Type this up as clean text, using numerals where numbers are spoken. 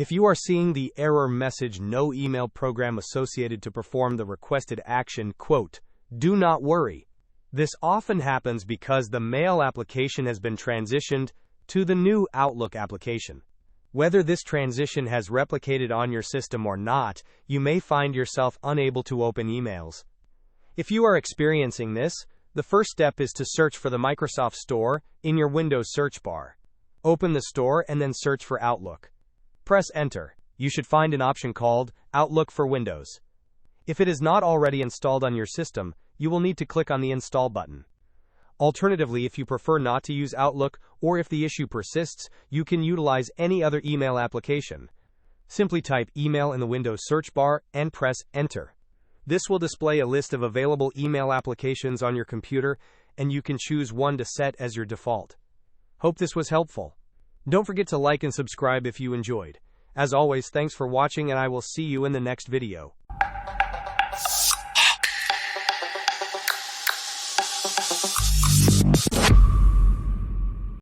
If you are seeing the error message "No email program associated to perform the requested action," do not worry. This often happens because the Mail application has been transitioned to the new Outlook application. Whether this transition has replicated on your system or not, you may find yourself unable to open emails. If you are experiencing this, the first step is to search for the Microsoft Store in your Windows search bar. Open the store and then search for Outlook. Press Enter. You should find an option called Outlook for Windows. If it is not already installed on your system, you will need to click on the Install button. Alternatively, if you prefer not to use Outlook, or if the issue persists, you can utilize any other email application. Simply type email in the Windows search bar and press Enter. This will display a list of available email applications on your computer, and you can choose one to set as your default. Hope this was helpful. Don't forget to like and subscribe if you enjoyed. As always, thanks for watching, and I will see you in the next video.